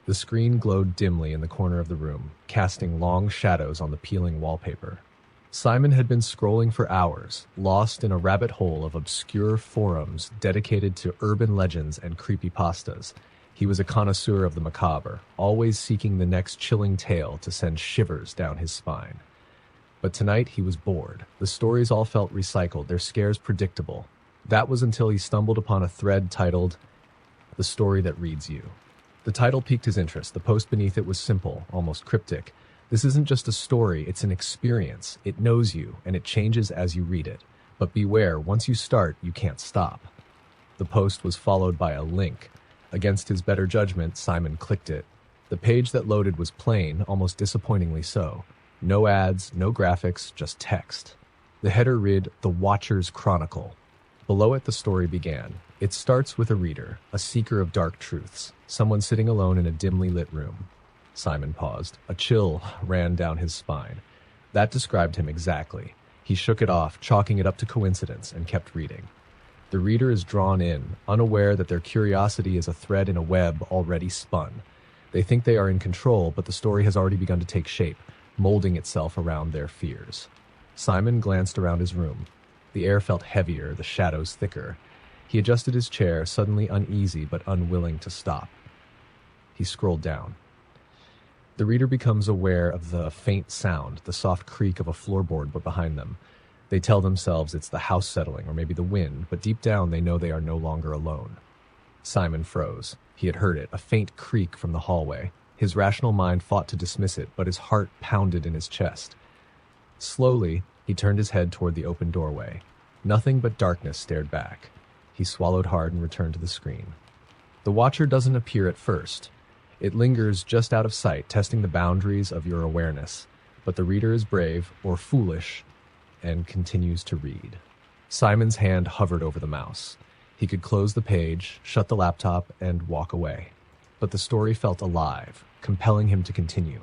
The screen glowed dimly in the corner of the room, casting long shadows on the peeling wallpaper. Simon had been scrolling for hours, lost in a rabbit hole of obscure forums dedicated to urban legends and creepypastas. He was a connoisseur of the macabre, always seeking the next chilling tale to send shivers down his spine. But tonight he was bored. The stories all felt recycled, their scares predictable. That was until he stumbled upon a thread titled, "The Story That Reads You." The title piqued his interest. The post beneath it was simple, almost cryptic. This isn't just a story, it's an experience. It knows you, and it changes as you read it. But beware, once you start, you can't stop. The post was followed by a link. Against his better judgment, Simon clicked it. The page that loaded was plain, almost disappointingly so. No ads, no graphics, just text. The header read, "The Watcher's Chronicle." Below it, the story began. It starts with a reader, a seeker of dark truths, someone sitting alone in a dimly lit room. Simon paused. A chill ran down his spine. That described him exactly. He shook it off, chalking it up to coincidence, and kept reading. The reader is drawn in, unaware that their curiosity is a thread in a web already spun. They think they are in control, but the story has already begun to take shape, molding itself around their fears. Simon glanced around his room. The air felt heavier, the shadows thicker. He adjusted his chair, suddenly uneasy but unwilling to stop. He scrolled down. The reader becomes aware of the faint sound, the soft creak of a floorboard behind them. They tell themselves it's the house settling or maybe the wind, but deep down they know they are no longer alone. Simon froze. He had heard it, a faint creak from the hallway. His rational mind fought to dismiss it, but his heart pounded in his chest. Slowly, he turned his head toward the open doorway. Nothing but darkness stared back. He swallowed hard and returned to the screen. The Watcher doesn't appear at first. It lingers just out of sight, testing the boundaries of your awareness. But the reader is brave, or foolish, and continues to read. Simon's hand hovered over the mouse. He could close the page, shut the laptop, and walk away. But the story felt alive, compelling him to continue.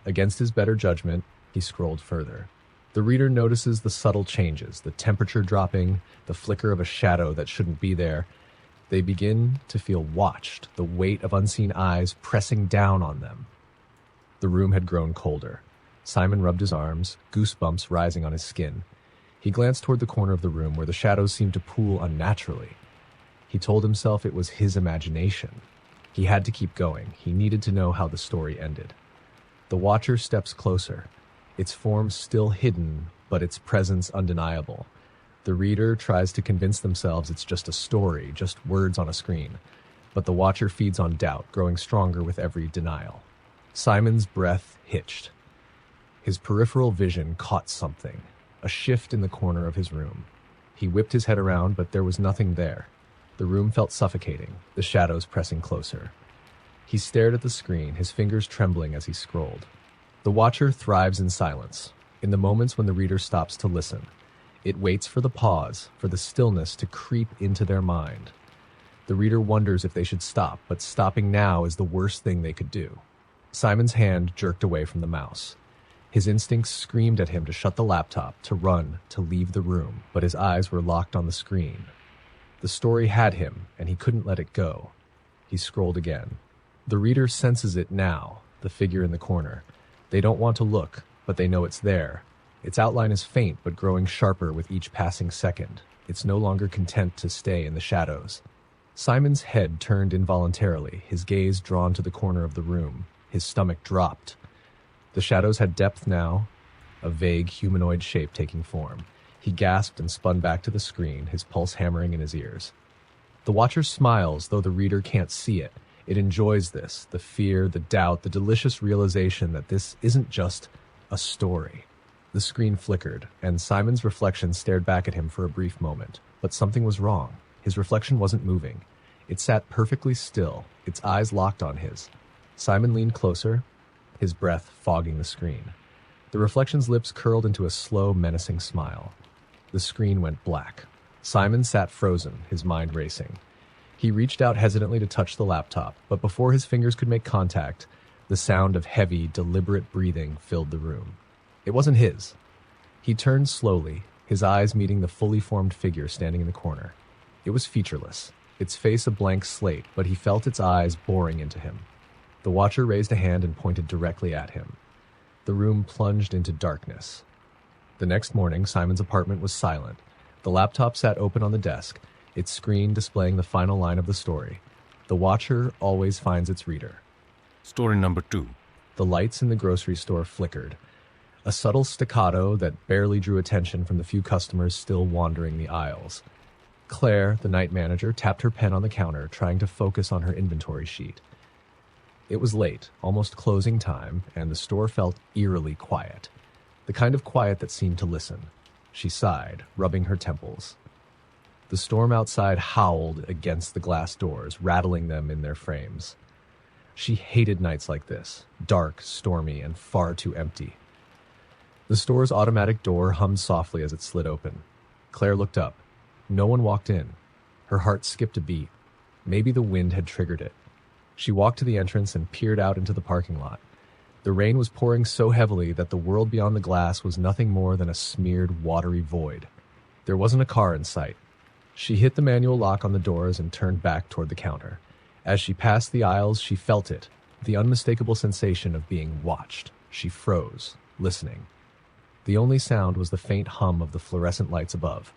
Against his better judgment, he scrolled further. The reader notices the subtle changes, the temperature dropping, the flicker of a shadow that shouldn't be there. They begin to feel watched, the weight of unseen eyes pressing down on them. The room had grown colder. Simon rubbed his arms, goosebumps rising on his skin. He glanced toward the corner of the room where the shadows seemed to pool unnaturally. He told himself it was his imagination. He had to keep going. He needed to know how the story ended. The Watcher steps closer, its form still hidden, but its presence undeniable. The reader tries to convince themselves it's just a story, just words on a screen. But the Watcher feeds on doubt, growing stronger with every denial. Simon's breath hitched. His peripheral vision caught something, a shift in the corner of his room. He whipped his head around, but there was nothing there. The room felt suffocating, the shadows pressing closer. He stared at the screen, his fingers trembling as he scrolled. The Watcher thrives in silence, in the moments when the reader stops to listen. It waits for the pause, for the stillness to creep into their mind. The reader wonders if they should stop, but stopping now is the worst thing they could do. Simon's hand jerked away from the mouse. His instincts screamed at him to shut the laptop, to run, to leave the room, but his eyes were locked on the screen. The story had him, and he couldn't let it go. He scrolled again. The reader senses it now, the figure in the corner. They don't want to look, but they know it's there. Its outline is faint, but growing sharper with each passing second. It's no longer content to stay in the shadows. Simon's head turned involuntarily, his gaze drawn to the corner of the room. His stomach dropped. The shadows had depth now, a vague humanoid shape taking form. He gasped and spun back to the screen, his pulse hammering in his ears. The Watcher smiles, though the reader can't see it. It enjoys this, the fear, the doubt, the delicious realization that this isn't just a story. The screen flickered, and Simon's reflection stared back at him for a brief moment. But something was wrong. His reflection wasn't moving. It sat perfectly still, its eyes locked on his. Simon leaned closer, his breath fogging the screen. The reflection's lips curled into a slow, menacing smile. The screen went black. Simon sat frozen, his mind racing. He reached out hesitantly to touch the laptop, but before his fingers could make contact, the sound of heavy, deliberate breathing filled the room. It wasn't his. He turned slowly, his eyes meeting the fully formed figure standing in the corner. It was featureless, its face a blank slate, but he felt its eyes boring into him. The watcher raised a hand and pointed directly at him. The room plunged into darkness. The next morning, Simon's apartment was silent. The laptop sat open on the desk, its screen displaying the final line of the story. The watcher always finds its reader. Story number 2. The lights in the grocery store flickered. A subtle staccato that barely drew attention from the few customers still wandering the aisles. Claire, the night manager, tapped her pen on the counter, trying to focus on her inventory sheet. It was late, almost closing time, and the store felt eerily quiet. The kind of quiet that seemed to listen. She sighed, rubbing her temples. The storm outside howled against the glass doors, rattling them in their frames. She hated nights like this, dark, stormy, and far too empty. The store's automatic door hummed softly as it slid open. Claire looked up. No one walked in. Her heart skipped a beat. Maybe the wind had triggered it. She walked to the entrance and peered out into the parking lot. The rain was pouring so heavily that the world beyond the glass was nothing more than a smeared, watery void. There wasn't a car in sight. She hit the manual lock on the doors and turned back toward the counter. As she passed the aisles, she felt it, the unmistakable sensation of being watched. She froze, listening. The only sound was the faint hum of the fluorescent lights above.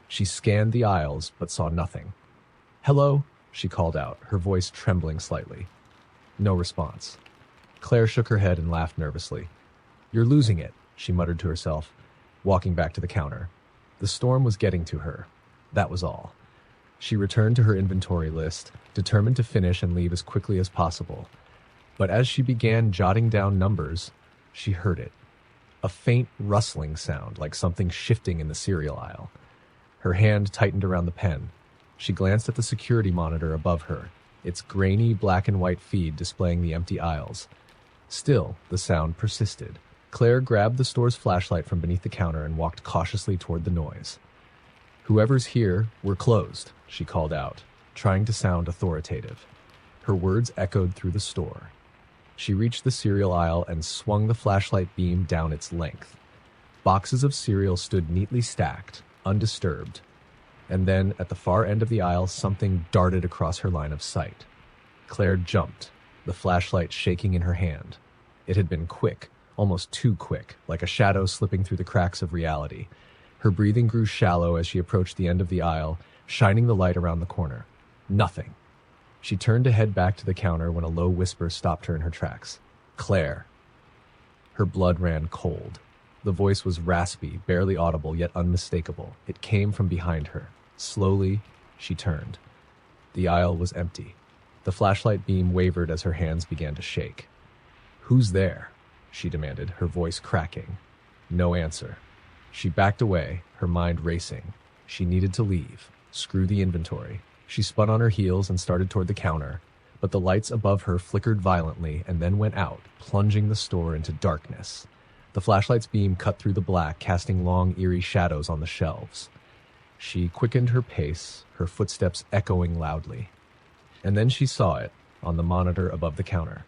She scanned the aisles, but saw nothing. "Hello?" she called out, her voice trembling slightly. No response. Claire shook her head and laughed nervously. "You're losing it," she muttered to herself, walking back to the counter. The storm was getting to her. That was all. She returned to her inventory list, determined to finish and leave as quickly as possible. But as she began jotting down numbers, she heard it. A faint rustling sound, like something shifting in the cereal aisle. Her hand tightened around the pen. She glanced at the security monitor above her, its grainy black and white feed displaying the empty aisles. Still, the sound persisted. Claire grabbed the store's flashlight from beneath the counter and walked cautiously toward the noise. "Whoever's here, we're closed," she called out, trying to sound authoritative. Her words echoed through the store. She reached the cereal aisle and swung the flashlight beam down its length. Boxes of cereal stood neatly stacked, undisturbed. And then, at the far end of the aisle, something darted across her line of sight. Claire jumped, the flashlight shaking in her hand. It had been quick, almost too quick, like a shadow slipping through the cracks of reality. Her breathing grew shallow as she approached the end of the aisle, shining the light around the corner. Nothing. She turned to head back to the counter when a low whisper stopped her in her tracks. "Claire." Her blood ran cold. The voice was raspy, barely audible, yet unmistakable. It came from behind her. Slowly, she turned. The aisle was empty. The flashlight beam wavered as her hands began to shake. "Who's there?" she demanded, her voice cracking. No answer. She backed away, her mind racing. She needed to leave. Screw the inventory. She spun on her heels and started toward the counter, but the lights above her flickered violently and then went out, plunging the store into darkness. The flashlight's beam cut through the black, casting long, eerie shadows on the shelves. She quickened her pace, her footsteps echoing loudly. And then she saw it, on the monitor above the counter.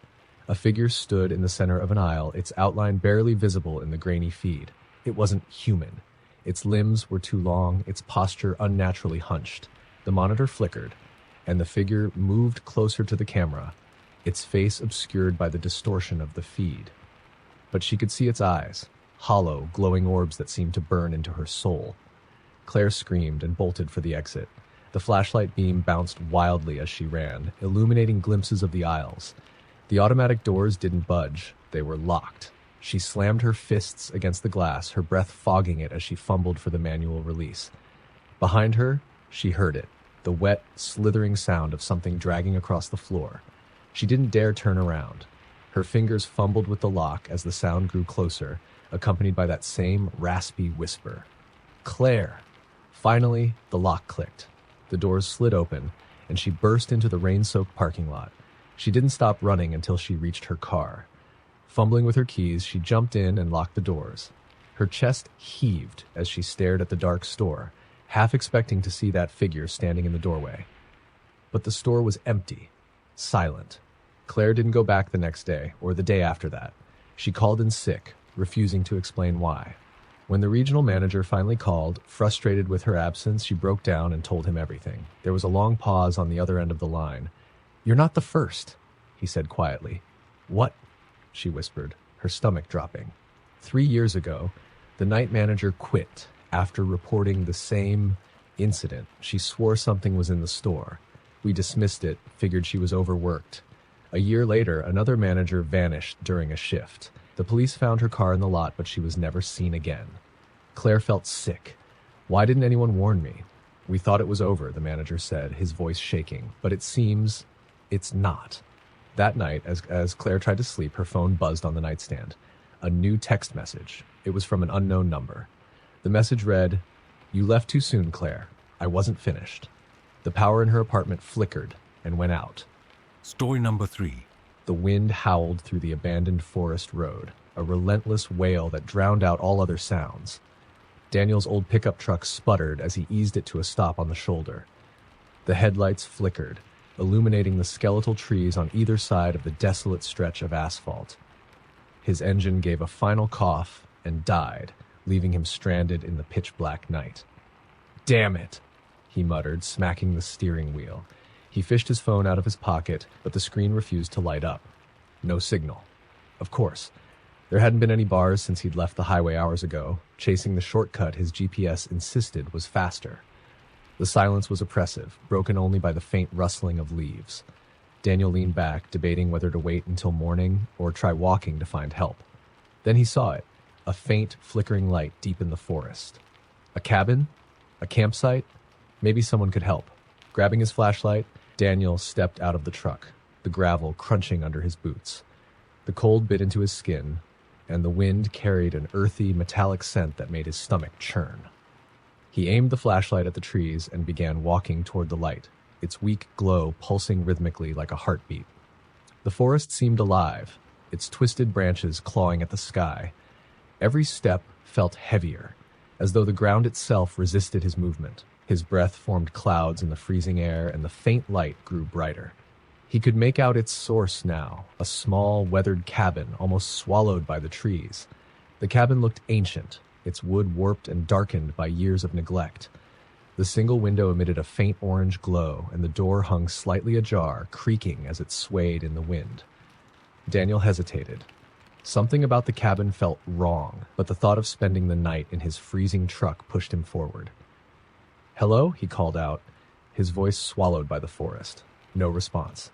A figure stood in the center of an aisle, its outline barely visible in the grainy feed. It wasn't human. Its limbs were too long, its posture unnaturally hunched. The monitor flickered, and the figure moved closer to the camera, its face obscured by the distortion of the feed. But she could see its eyes, hollow, glowing orbs that seemed to burn into her soul. Claire screamed and bolted for the exit. The flashlight beam bounced wildly as she ran, illuminating glimpses of the aisles. The automatic doors didn't budge. They were locked. She slammed her fists against the glass, her breath fogging it as she fumbled for the manual release. Behind her, she heard it, the wet, slithering sound of something dragging across the floor. She didn't dare turn around. Her fingers fumbled with the lock as the sound grew closer, accompanied by that same raspy whisper. "Claire!" Finally, the lock clicked. The doors slid open, and she burst into the rain-soaked parking lot. She didn't stop running until she reached her car. Fumbling with her keys, she jumped in and locked the doors. Her chest heaved as she stared at the dark store, half expecting to see that figure standing in the doorway. But the store was empty, silent. Claire didn't go back the next day, or the day after that. She called in sick, refusing to explain why. When the regional manager finally called, frustrated with her absence, she broke down and told him everything. There was a long pause on the other end of the line. "You're not the first," he he said quietly. What? She whispered, her stomach dropping. 3 years ago, the night manager quit after reporting the same incident. She swore something was in the store. We dismissed it, figured she was overworked. A year later, another manager vanished during a shift. The police found her car in the lot, but she was never seen again. Claire felt sick. Why didn't anyone warn me? We thought it was over, the manager said, his voice shaking, but it seems it's not. That night, as Claire tried to sleep, her phone buzzed on the nightstand. A new text message. It was from an unknown number. The message read, "You left too soon, Claire. I wasn't finished." The power in her apartment flickered and went out. Story number 3. The wind howled through the abandoned forest road, a relentless wail that drowned out all other sounds. Daniel's old pickup truck sputtered as he eased it to a stop on the shoulder. The headlights flickered, illuminating the skeletal trees on either side of the desolate stretch of asphalt. His engine gave a final cough and died, leaving him stranded in the pitch-black night. "Damn it," he muttered, smacking the steering wheel. He fished his phone out of his pocket, but the screen refused to light up. No signal. Of course. There hadn't been any bars since he'd left the highway hours ago, chasing the shortcut his GPS insisted was faster. The silence was oppressive, broken only by the faint rustling of leaves. Daniel leaned back, debating whether to wait until morning or try walking to find help. Then he saw it, a faint, flickering light deep in the forest. A cabin? A campsite? Maybe someone could help. Grabbing his flashlight, Daniel stepped out of the truck, the gravel crunching under his boots. The cold bit into his skin, and the wind carried an earthy, metallic scent that made his stomach churn. He aimed the flashlight at the trees and began walking toward the light, its weak glow pulsing rhythmically like a heartbeat. The forest seemed alive, its twisted branches clawing at the sky. Every step felt heavier, as though the ground itself resisted his movement. His breath formed clouds in the freezing air, and the faint light grew brighter. He could make out its source now, a small, weathered cabin almost swallowed by the trees. The cabin looked ancient, its wood warped and darkened by years of neglect. The single window emitted a faint orange glow, and the door hung slightly ajar, creaking as it swayed in the wind. Daniel hesitated. Something about the cabin felt wrong, but the thought of spending the night in his freezing truck pushed him forward. "Hello?" he called out, his voice swallowed by the forest. No response.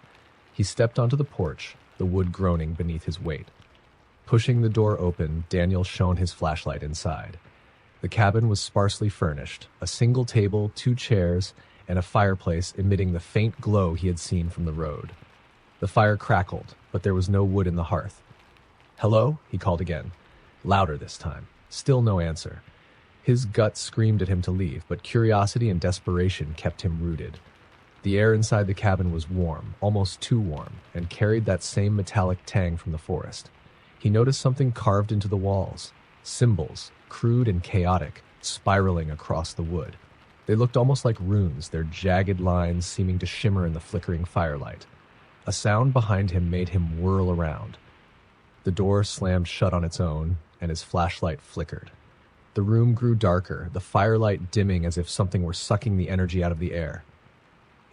He stepped onto the porch, the wood groaning beneath his weight. Pushing the door open, Daniel shone his flashlight inside. The cabin was sparsely furnished, a single table, 2 chairs, and a fireplace emitting the faint glow he had seen from the road. The fire crackled, but there was no wood in the hearth. "Hello?" he called again, louder this time. Still no answer. His gut screamed at him to leave, but curiosity and desperation kept him rooted. The air inside the cabin was warm, almost too warm, and carried that same metallic tang from the forest. He noticed something carved into the walls, symbols, crude and chaotic, spiraling across the wood. They looked almost like runes, their jagged lines seeming to shimmer in the flickering firelight. A sound behind him made him whirl around. The door slammed shut on its own, and his flashlight flickered. The room grew darker, the firelight dimming as if something were sucking the energy out of the air.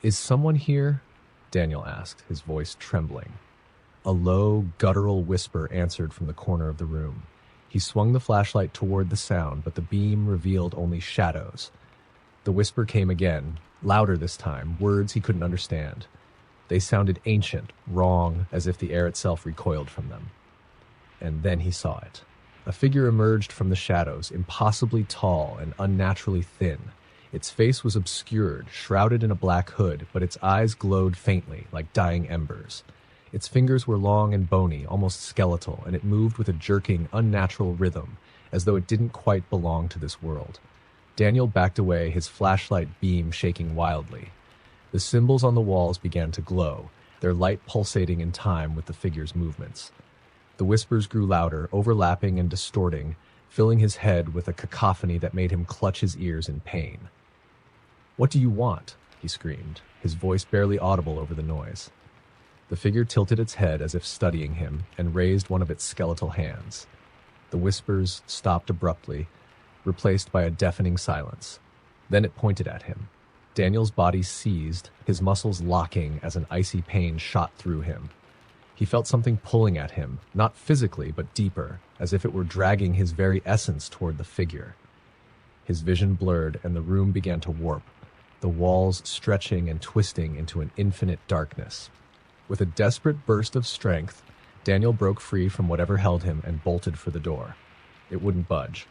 "Is someone here?" Daniel asked, his voice trembling. A low, guttural whisper answered from the corner of the room. He swung the flashlight toward the sound, but the beam revealed only shadows. The whisper came again, louder this time, words he couldn't understand. They sounded ancient, wrong, as if the air itself recoiled from them. And then he saw it. A figure emerged from the shadows, impossibly tall and unnaturally thin. Its face was obscured, shrouded in a black hood, but its eyes glowed faintly, like dying embers. Its fingers were long and bony, almost skeletal, and it moved with a jerking, unnatural rhythm, as though it didn't quite belong to this world. Daniel backed away, his flashlight beam shaking wildly. The symbols on the walls began to glow, their light pulsating in time with the figure's movements. The whispers grew louder, overlapping and distorting, filling his head with a cacophony that made him clutch his ears in pain. "What do you want?" he screamed, his voice barely audible over the noise. The figure tilted its head as if studying him and raised one of its skeletal hands. The whispers stopped abruptly, replaced by a deafening silence. Then it pointed at him. Daniel's body seized, his muscles locking as an icy pain shot through him. He felt something pulling at him, not physically, but deeper, as if it were dragging his very essence toward the figure. His vision blurred, and the room began to warp, the walls stretching and twisting into an infinite darkness. With a desperate burst of strength, Daniel broke free from whatever held him and bolted for the door. It wouldn't budge.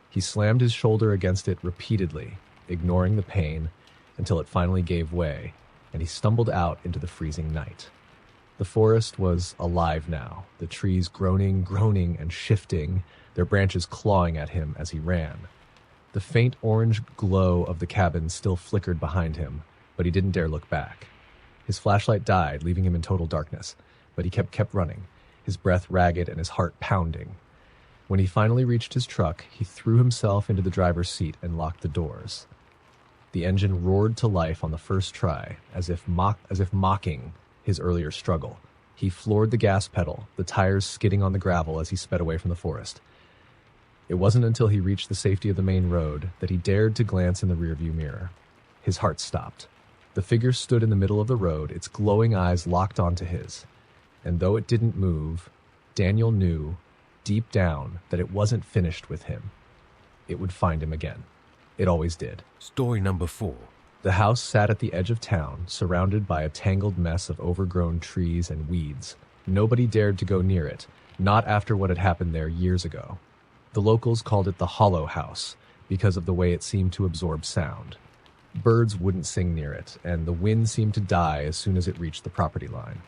He slammed his shoulder against it repeatedly, ignoring the pain, until it finally gave way, and he stumbled out into the freezing night. The forest was alive now, the trees groaning, and shifting, their branches clawing at him as he ran. The faint orange glow of the cabin still flickered behind him, but he didn't dare look back. His flashlight died, leaving him in total darkness, but he kept running, his breath ragged and his heart pounding. When he finally reached his truck, he threw himself into the driver's seat and locked the doors. The engine roared to life on the first try, as if mocking his earlier struggle. He floored the gas pedal, the tires skidding on the gravel as he sped away from the forest. It wasn't until he reached the safety of the main road that he dared to glance in the rearview mirror. His heart stopped. The figure stood in the middle of the road, its glowing eyes locked onto his. And though it didn't move, Daniel knew, deep down, that it wasn't finished with him. It would find him again. It always did. Story number 4. The house sat at the edge of town, surrounded by a tangled mess of overgrown trees and weeds. Nobody dared to go near it, not after what had happened there years ago. The locals called it the Hollow House because of the way it seemed to absorb sound. Birds wouldn't sing near it, and the wind seemed to die as soon as it reached the property line.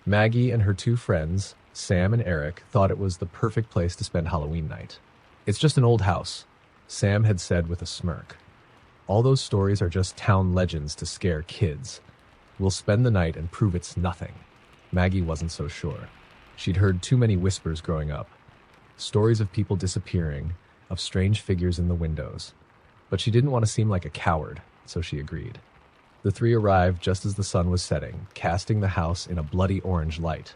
Maggie and her 2 friends, Sam and Eric, thought it was the perfect place to spend Halloween night. "It's just an old house," Sam had said with a smirk. "All those stories are just town legends to scare kids. We'll spend the night and prove it's nothing." Maggie wasn't so sure. She'd heard too many whispers growing up. Stories of people disappearing, of strange figures in the windows. But she didn't want to seem like a coward, so she agreed. The 3 arrived just as the sun was setting, casting the house in a bloody orange light.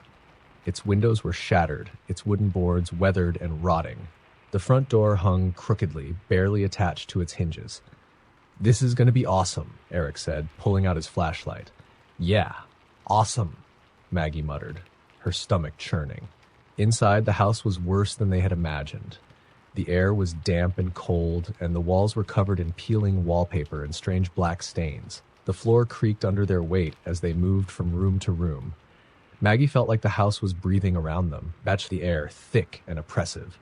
Its windows were shattered, its wooden boards weathered and rotting. The front door hung crookedly, barely attached to its hinges. "This is going to be awesome," Eric said, pulling out his flashlight. "Yeah, awesome," Maggie muttered, her stomach churning. Inside, the house was worse than they had imagined. The air was damp and cold, and the walls were covered in peeling wallpaper and strange black stains. The floor creaked under their weight as they moved from room to room. Maggie felt like the house was breathing around them, the air thick and oppressive.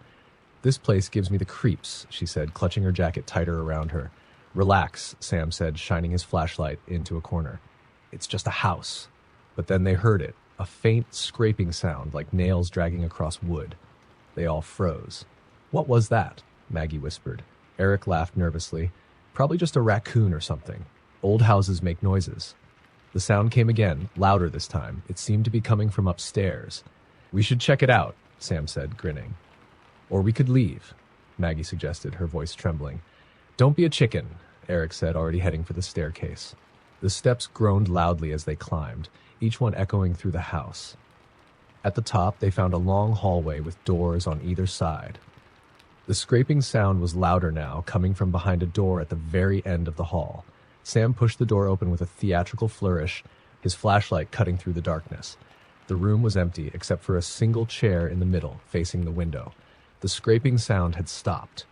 "This place gives me the creeps," she said, clutching her jacket tighter around her. "Relax," Sam said, shining his flashlight into a corner. "It's just a house." But then they heard it, a faint scraping sound like nails dragging across wood. They all froze. "What was that?" Maggie whispered. Eric laughed nervously. "Probably just a raccoon or something. Old houses make noises." The sound came again, louder this time. It seemed to be coming from upstairs. "We should check it out," Sam said, grinning. "Or we could leave," Maggie suggested, her voice trembling. "Don't be a chicken," Eric said, already heading for the staircase. The steps groaned loudly as they climbed, each one echoing through the house. At the top, they found a long hallway with doors on either side. The scraping sound was louder now, coming from behind a door at the very end of the hall. Sam pushed the door open with a theatrical flourish, his flashlight cutting through the darkness. The room was empty, except for a single chair in the middle, facing the window. The scraping sound had stopped.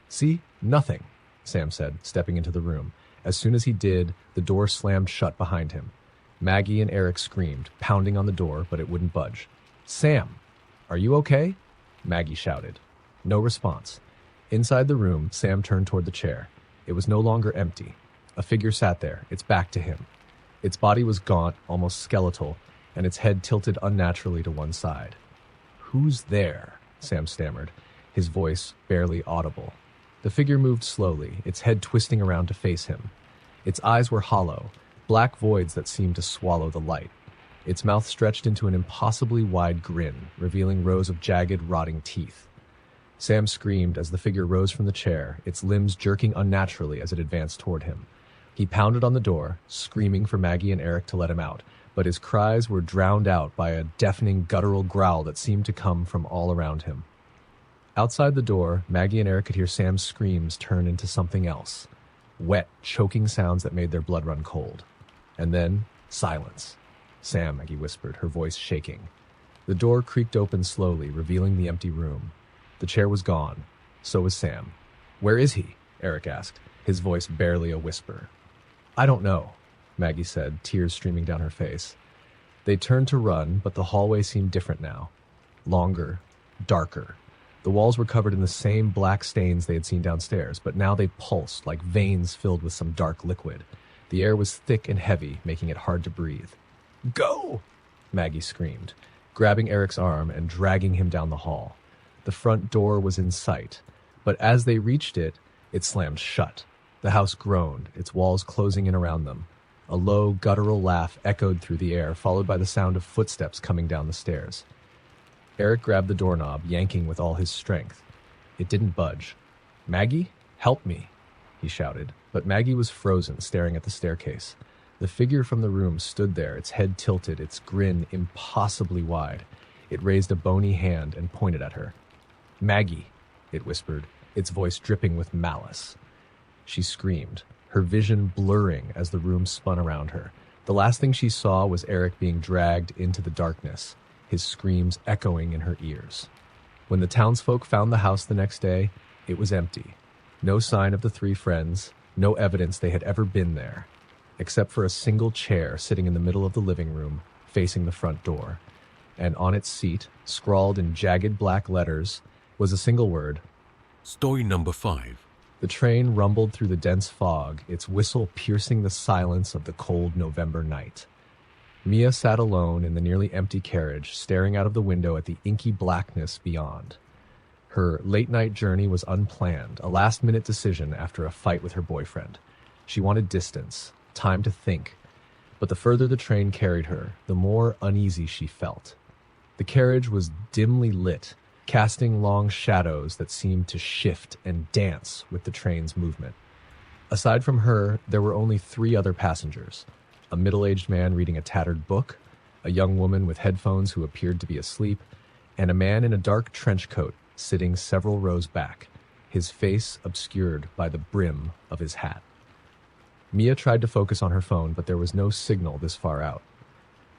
"See? Nothing," Sam said, stepping into the room. As soon as he did, the door slammed shut behind him. Maggie and Eric screamed, pounding on the door, but it wouldn't budge. "Sam, are you okay?" Maggie shouted. No response. Inside the room, Sam turned toward the chair. It was no longer empty. A figure sat there, its back to him. Its body was gaunt, almost skeletal, and its head tilted unnaturally to one side. "Who's there?" Sam stammered, his voice barely audible. The figure moved slowly, its head twisting around to face him. Its eyes were hollow, black voids that seemed to swallow the light. Its mouth stretched into an impossibly wide grin, revealing rows of jagged, rotting teeth. Sam screamed as the figure rose from the chair, its limbs jerking unnaturally as it advanced toward him. He pounded on the door, screaming for Maggie and Eric to let him out, but his cries were drowned out by a deafening guttural growl that seemed to come from all around him. Outside the door, Maggie and Eric could hear Sam's screams turn into something else. Wet, choking sounds that made their blood run cold. And then, silence. "Sam," Maggie whispered, her voice shaking. The door creaked open slowly, revealing the empty room. The chair was gone. So was Sam. "Where is he?" Eric asked, his voice barely a whisper. "I don't know," Maggie said, tears streaming down her face. They turned to run, but the hallway seemed different now. Longer, darker. The walls were covered in the same black stains they had seen downstairs, but now they pulsed like veins filled with some dark liquid. The air was thick and heavy, making it hard to breathe. "Go!" Maggie screamed, grabbing Eric's arm and dragging him down the hall. The front door was in sight, but as they reached it, it slammed shut. The house groaned, its walls closing in around them. A low, guttural laugh echoed through the air, followed by the sound of footsteps coming down the stairs. Eric grabbed the doorknob, yanking with all his strength. It didn't budge. "Maggie, help me," he shouted, but Maggie was frozen, staring at the staircase. The figure from the room stood there, its head tilted, its grin impossibly wide. It raised a bony hand and pointed at her. "Maggie," it whispered, its voice dripping with malice. She screamed, her vision blurring as the room spun around her. The last thing she saw was Eric being dragged into the darkness, his screams echoing in her ears. When the townsfolk found the house the next day, it was empty. No sign of the three friends, no evidence they had ever been there, except for a single chair sitting in the middle of the living room, facing the front door. And on its seat, scrawled in jagged black letters, was a single word: Story number 5. The train rumbled through the dense fog, its whistle piercing the silence of the cold November night. Mia sat alone in the nearly empty carriage, staring out of the window at the inky blackness beyond. Her late-night journey was unplanned, a last-minute decision after a fight with her boyfriend. She wanted distance, time to think. But the further the train carried her, the more uneasy she felt. The carriage was dimly lit, casting long shadows that seemed to shift and dance with the train's movement. Aside from her, there were only 3 other passengers: a middle-aged man reading a tattered book, a young woman with headphones who appeared to be asleep, and a man in a dark trench coat sitting several rows back, his face obscured by the brim of his hat. Mia tried to focus on her phone, but there was no signal this far out.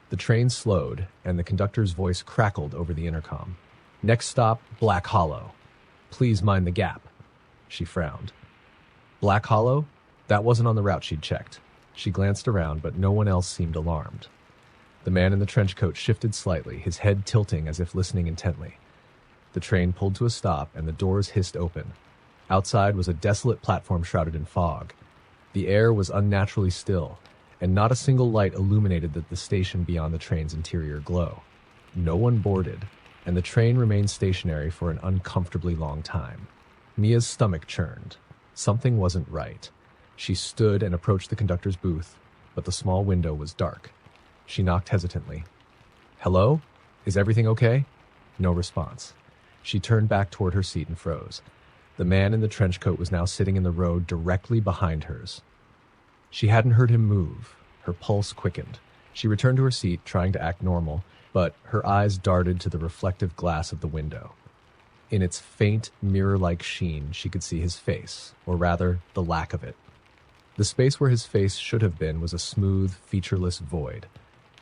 The train slowed, and the conductor's voice crackled over the intercom. "Next stop, Black Hollow. Please mind the gap." She frowned. Black Hollow? That wasn't on the route she'd checked. She glanced around, but no one else seemed alarmed. The man in the trench coat shifted slightly, his head tilting as if listening intently. The train pulled to a stop, and the doors hissed open. Outside was a desolate platform shrouded in fog. The air was unnaturally still, and not a single light illuminated the station beyond the train's interior glow. No one boarded, and the train remained stationary for an uncomfortably long time. Mia's stomach churned. Something wasn't right. She stood and approached the conductor's booth, but the small window was dark. She knocked hesitantly. "Hello? Is everything okay?" No response. She turned back toward her seat and froze. The man in the trench coat was now sitting in the row directly behind hers. She hadn't heard him move. Her pulse quickened. She returned to her seat, trying to act normal, but her eyes darted to the reflective glass of the window. In its faint, mirror-like sheen, she could see his face, or rather, the lack of it. The space where his face should have been was a smooth, featureless void.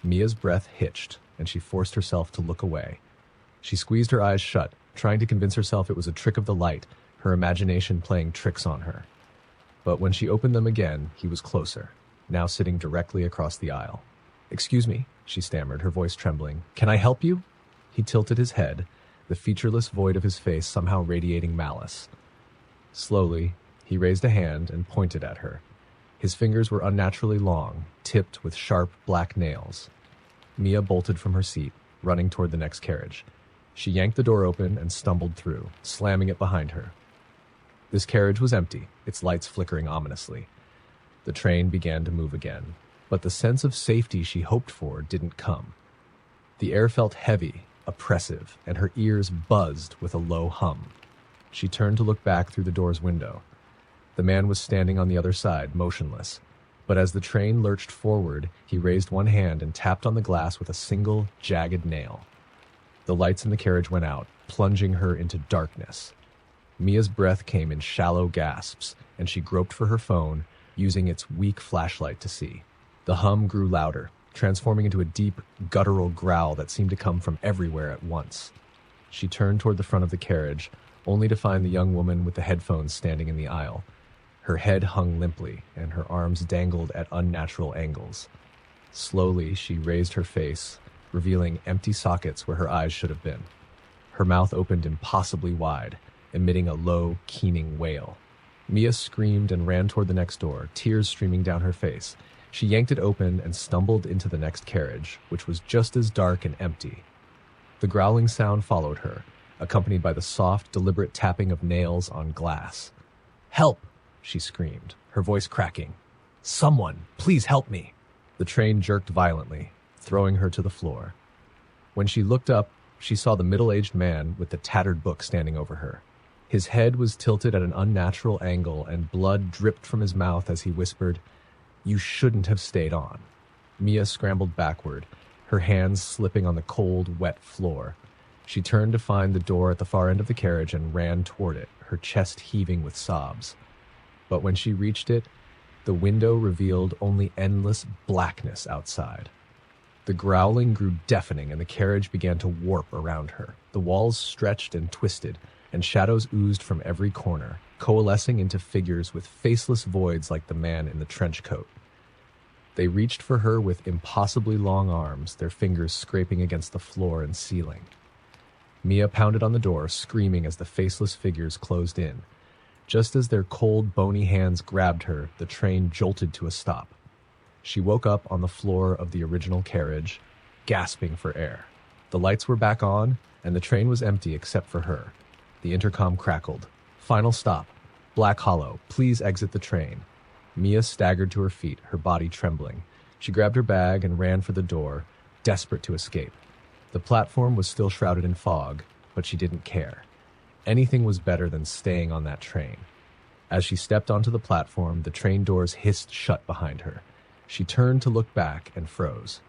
Mia's breath hitched, and she forced herself to look away. She squeezed her eyes shut, trying to convince herself it was a trick of the light, her imagination playing tricks on her. But when she opened them again, he was closer, now sitting directly across the aisle. "Excuse me," she stammered, her voice trembling. "Can I help you?" He tilted his head, the featureless void of his face somehow radiating malice. Slowly, he raised a hand and pointed at her. His fingers were unnaturally long, tipped with sharp black nails. Mia bolted from her seat, running toward the next carriage. She yanked the door open and stumbled through, slamming it behind her. This carriage was empty, its lights flickering ominously. The train began to move again, but the sense of safety she hoped for didn't come. The air felt heavy, oppressive, and her ears buzzed with a low hum. She turned to look back through the door's window. The man was standing on the other side, motionless, but as the train lurched forward, he raised one hand and tapped on the glass with a single, jagged nail. The lights in the carriage went out, plunging her into darkness. Mia's breath came in shallow gasps, and she groped for her phone, using its weak flashlight to see. The hum grew louder, transforming into a deep, guttural growl that seemed to come from everywhere at once. She turned toward the front of the carriage, only to find the young woman with the headphones standing in the aisle. Her head hung limply, and her arms dangled at unnatural angles. Slowly, she raised her face, revealing empty sockets where her eyes should have been. Her mouth opened impossibly wide, emitting a low, keening wail. Mia screamed and ran toward the next door, tears streaming down her face. She yanked it open and stumbled into the next carriage, which was just as dark and empty. The growling sound followed her, accompanied by the soft, deliberate tapping of nails on glass. "Help!" she screamed, her voice cracking. "Someone, please help me!" The train jerked violently, throwing her to the floor. When she looked up, she saw the middle-aged man with the tattered book standing over her. His head was tilted at an unnatural angle, and blood dripped from his mouth as he whispered, "You shouldn't have stayed on." Mia scrambled backward, her hands slipping on the cold, wet floor. She turned to find the door at the far end of the carriage and ran toward it, her chest heaving with sobs. But when she reached it, the window revealed only endless blackness outside. The growling grew deafening, and the carriage began to warp around her. The walls stretched and twisted, and shadows oozed from every corner, coalescing into figures with faceless voids like the man in the trench coat. They reached for her with impossibly long arms, their fingers scraping against the floor and ceiling. Mia pounded on the door, screaming as the faceless figures closed in. Just as their cold, bony hands grabbed her, the train jolted to a stop. She woke up on the floor of the original carriage, gasping for air. The lights were back on, and the train was empty except for her. The intercom crackled. "Final stop. Black Hollow. Please exit the train." Mia staggered to her feet, her body trembling. She grabbed her bag and ran for the door, desperate to escape. The platform was still shrouded in fog, but she didn't care. Anything was better than staying on that train. As she stepped onto the platform, the train doors hissed shut behind her. She turned to look back and froze.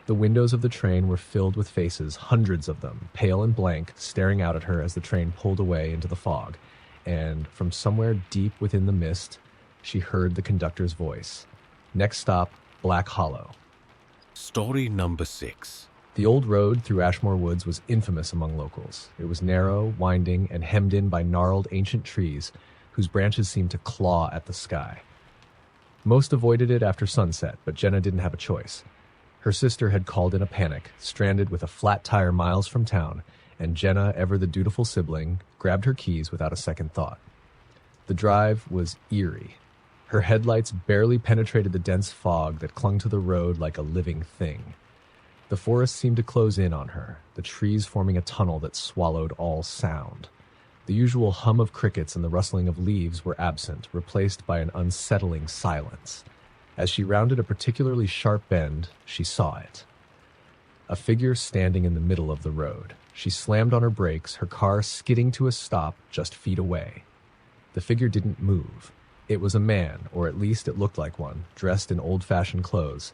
The windows of the train were filled with faces, hundreds of them, pale and blank, staring out at her as the train pulled away into the fog. And from somewhere deep within the mist, she heard the conductor's voice. Next stop, Black Hollow. Story number 6. The old road through Ashmore Woods was infamous among locals. It was narrow, winding, and hemmed in by gnarled ancient trees whose branches seemed to claw at the sky. Most avoided it after sunset, but Jenna didn't have a choice. Her sister had called in a panic, stranded with a flat tire miles from town, and Jenna, ever the dutiful sibling, grabbed her keys without a second thought. The drive was eerie. Her headlights barely penetrated the dense fog that clung to the road like a living thing. The forest seemed to close in on her, the trees forming a tunnel that swallowed all sound. The usual hum of crickets and the rustling of leaves were absent, replaced by an unsettling silence. As she rounded a particularly sharp bend, she saw it. A figure standing in the middle of the road. She slammed on her brakes, her car skidding to a stop just feet away. The figure didn't move. It was a man, or at least it looked like one, dressed in old-fashioned clothes,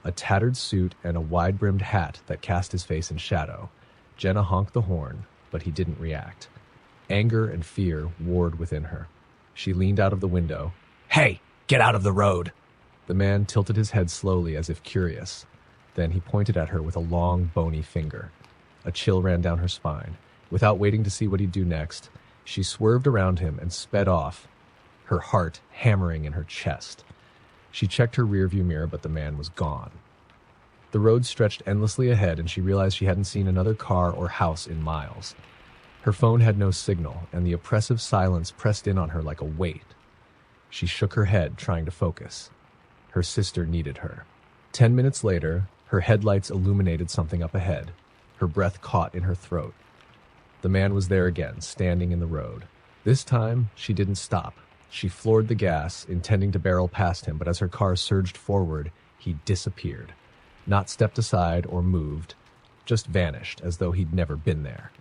a tattered suit and a wide-brimmed hat that cast his face in shadow. Jenna honked the horn, but he didn't react. Anger and fear warred within her. She leaned out of the window. "Hey, get out of the road!" The man tilted his head slowly as if curious. Then he pointed at her with a long, bony finger. A chill ran down her spine. Without waiting to see what he'd do next, she swerved around him and sped off, her heart hammering in her chest. She checked her rearview mirror, but the man was gone. The road stretched endlessly ahead, and she realized she hadn't seen another car or house in miles. Her phone had no signal, and the oppressive silence pressed in on her like a weight. She shook her head, trying to focus. Her sister needed her. 10 minutes later, her headlights illuminated something up ahead. Her breath caught in her throat. The man was there again, standing in the road. This time, she didn't stop. She floored the gas, intending to barrel past him, but as her car surged forward, he disappeared. Not stepped aside or moved, just vanished as though he'd never been there.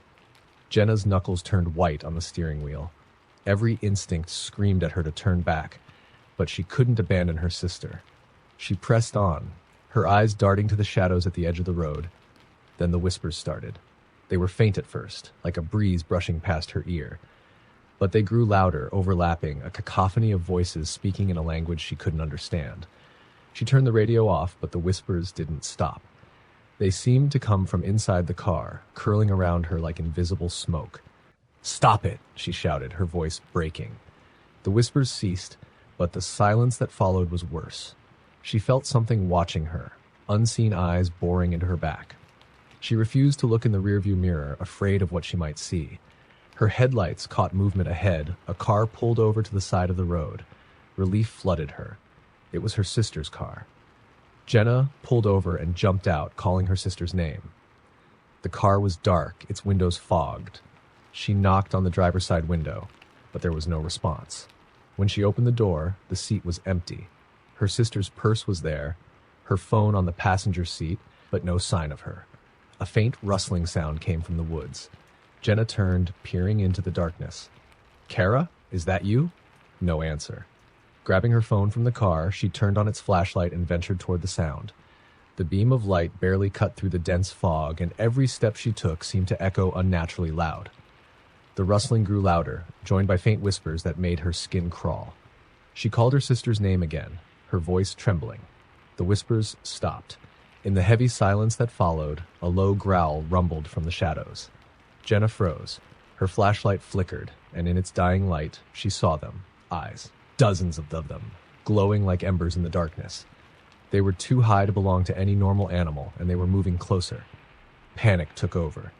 Jenna's knuckles turned white on the steering wheel. Every instinct screamed at her to turn back, but she couldn't abandon her sister. She pressed on, her eyes darting to the shadows at the edge of the road. Then the whispers started. They were faint at first, like a breeze brushing past her ear. But they grew louder, overlapping, a cacophony of voices speaking in a language she couldn't understand. She turned the radio off, but the whispers didn't stop. They seemed to come from inside the car, curling around her like invisible smoke. "Stop it!" she shouted, her voice breaking. The whispers ceased, but the silence that followed was worse. She felt something watching her, unseen eyes boring into her back. She refused to look in the rearview mirror, afraid of what she might see. Her headlights caught movement ahead. A car pulled over to the side of the road. Relief flooded her. It was her sister's car. Jenna pulled over and jumped out, calling her sister's name. The car was dark, its windows fogged. She knocked on the driver's side window, but there was no response. When she opened the door, the seat was empty. Her sister's purse was there, her phone on the passenger seat, but no sign of her. A faint rustling sound came from the woods. Jenna turned, peering into the darkness. "Kara, is that you?" No answer. Grabbing her phone from the car, she turned on its flashlight and ventured toward the sound. The beam of light barely cut through the dense fog, and every step she took seemed to echo unnaturally loud. The rustling grew louder, joined by faint whispers that made her skin crawl. She called her sister's name again, her voice trembling. The whispers stopped. In the heavy silence that followed, a low growl rumbled from the shadows. Jenna froze. Her flashlight flickered, and in its dying light, she saw them, eyes. Dozens of them, glowing like embers in the darkness. They were too high to belong to any normal animal, and they were moving closer. Panic took over.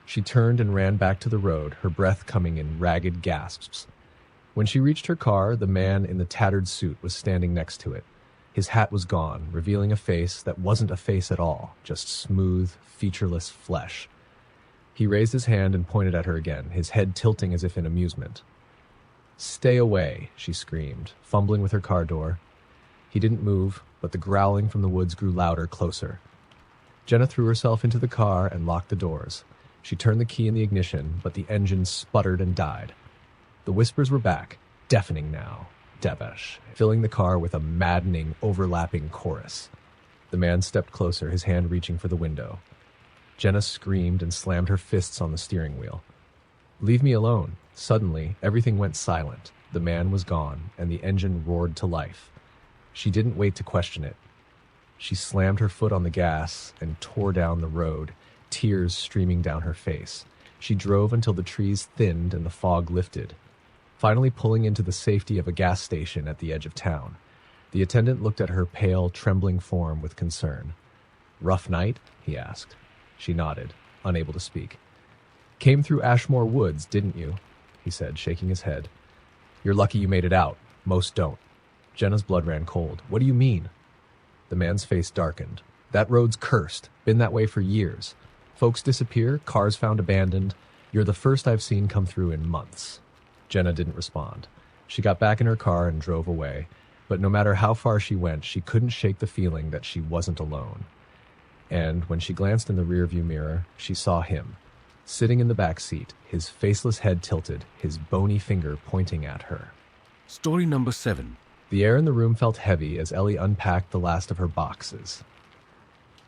She turned and ran back to the road, her breath coming in ragged gasps. When she reached her car, the man in the tattered suit was standing next to it. His hat was gone, revealing a face that wasn't a face at all, just smooth, featureless flesh. He raised his hand and pointed at her again, his head tilting as if in amusement. "Stay away," she screamed, fumbling with her car door. He didn't move, but the growling from the woods grew louder, closer. Jenna threw herself into the car and locked the doors. She turned the key in the ignition, but the engine sputtered and died. The whispers were back, deafening now, Devesh, filling the car with a maddening, overlapping chorus. The man stepped closer, his hand reaching for the window. Jenna screamed and slammed her fists on the steering wheel. "Leave me alone." Suddenly, everything went silent. The man was gone, and the engine roared to life. She didn't wait to question it. She slammed her foot on the gas and tore down the road, tears streaming down her face. She drove until the trees thinned and the fog lifted, finally pulling into the safety of a gas station at the edge of town. The attendant looked at her pale, trembling form with concern. "Rough night?" he asked. She nodded, unable to speak. "Came through Ashmore Woods, didn't you?" he said, shaking his head. "You're lucky you made it out. Most don't." Jenna's blood ran cold. "What do you mean?" The man's face darkened. "That road's cursed. Been that way for years. Folks disappear, cars found abandoned. You're the first I've seen come through in months." Jenna didn't respond. She got back in her car and drove away, but no matter how far she went, she couldn't shake the feeling that she wasn't alone. And when she glanced in the rearview mirror, she saw him, sitting in the back seat, his faceless head tilted, his bony finger pointing at her. Story number 7. The air in the room felt heavy as Ellie unpacked the last of her boxes.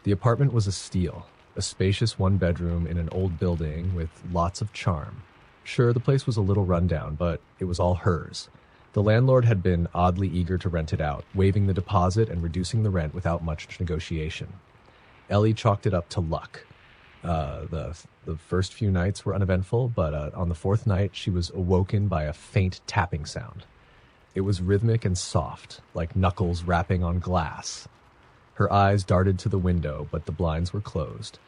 The apartment was a steal, a spacious one-bedroom in an old building with lots of charm. Sure, the place was a little rundown, but it was all hers. The landlord had been oddly eager to rent it out, waiving the deposit and reducing the rent without much negotiation. Ellie chalked it up to luck. The first few nights were uneventful, but on the fourth night, she was awoken by a faint tapping sound. It was rhythmic and soft, like knuckles rapping on glass. Her eyes darted to the window, but the blinds were closed.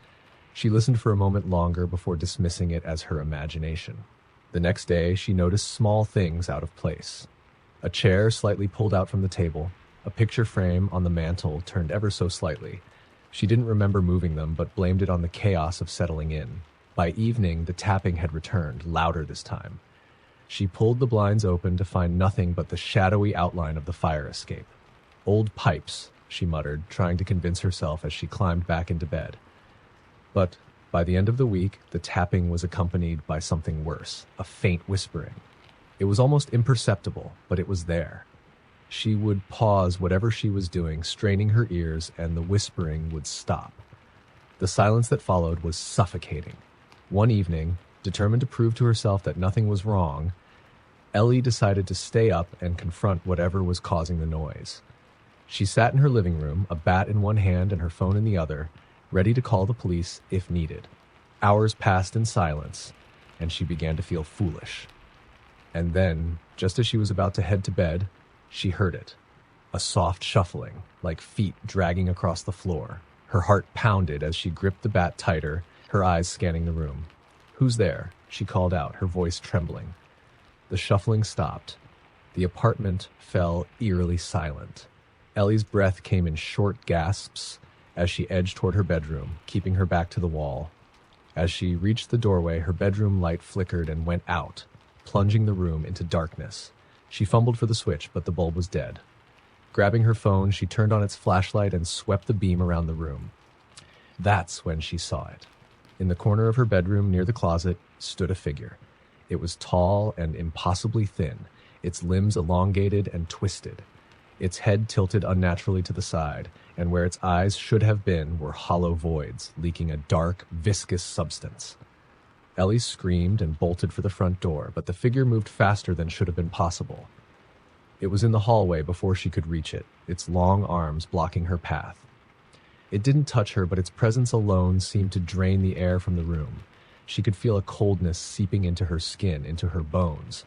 She listened for a moment longer before dismissing it as her imagination. The next day, she noticed small things out of place. A chair slightly pulled out from the table, a picture frame on the mantel turned ever so slightly. She didn't remember moving them, but blamed it on the chaos of settling in. By evening, the tapping had returned, louder this time. She pulled the blinds open to find nothing but the shadowy outline of the fire escape. "Old pipes," she muttered, trying to convince herself as she climbed back into bed. But by the end of the week, the tapping was accompanied by something worse, a faint whispering. It was almost imperceptible, but it was there. She would pause whatever she was doing, straining her ears, and the whispering would stop. The silence that followed was suffocating. One evening, determined to prove to herself that nothing was wrong, Ellie decided to stay up and confront whatever was causing the noise. She sat in her living room, a bat in one hand and her phone in the other, ready to call the police if needed. Hours passed in silence, and she began to feel foolish. And then, just as she was about to head to bed, she heard it. A soft shuffling, like feet dragging across the floor. Her heart pounded as she gripped the bat tighter, her eyes scanning the room. "Who's there?" she called out, her voice trembling. The shuffling stopped. The apartment fell eerily silent. Ellie's breath came in short gasps as she edged toward her bedroom, keeping her back to the wall. As she reached the doorway, her bedroom light flickered and went out, plunging the room into darkness. She fumbled for the switch, but the bulb was dead. Grabbing her phone, she turned on its flashlight and swept the beam around the room. That's when she saw it. In the corner of her bedroom near the closet stood a figure. It was tall and impossibly thin, its limbs elongated and twisted. Its head tilted unnaturally to the side, and where its eyes should have been were hollow voids, leaking a dark, viscous substance. Ellie screamed and bolted for the front door, but the figure moved faster than should have been possible. It was in the hallway before she could reach it, its long arms blocking her path. It didn't touch her, but its presence alone seemed to drain the air from the room. She could feel a coldness seeping into her skin, into her bones.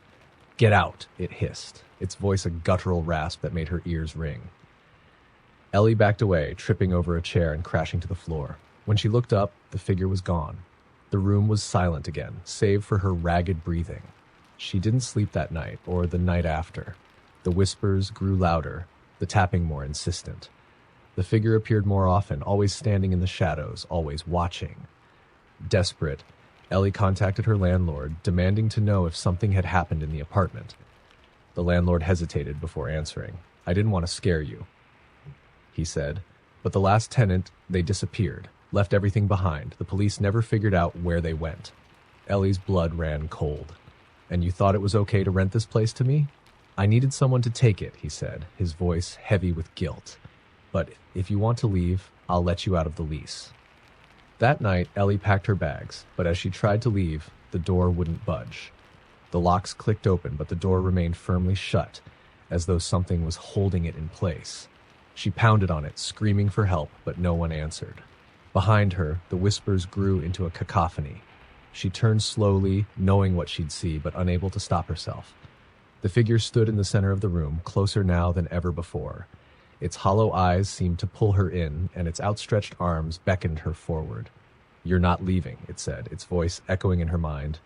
"Get out," it hissed, its voice a guttural rasp that made her ears ring. Ellie backed away, tripping over a chair and crashing to the floor. When she looked up, the figure was gone. The room was silent again, save for her ragged breathing. She didn't sleep that night, or the night after. The whispers grew louder, the tapping more insistent. The figure appeared more often, always standing in the shadows, always watching. Desperate, Ellie contacted her landlord, demanding to know if something had happened in the apartment. The landlord hesitated before answering. "I didn't want to scare you," he said, "but the last tenant, they disappeared, left everything behind. The police never figured out where they went." Ellie's blood ran cold. "And you thought it was okay to rent this place to me?" "I needed someone to take it," he said, his voice heavy with guilt. "But if you want to leave, I'll let you out of the lease." That night, Ellie packed her bags, but as she tried to leave, the door wouldn't budge. The locks clicked open, but the door remained firmly shut, as though something was holding it in place. She pounded on it, screaming for help, but no one answered. Behind her, the whispers grew into a cacophony. She turned slowly, knowing what she'd see, but unable to stop herself. The figure stood in the center of the room, closer now than ever before. Its hollow eyes seemed to pull her in, and its outstretched arms beckoned her forward. "You're not leaving," it said, its voice echoing in her mind.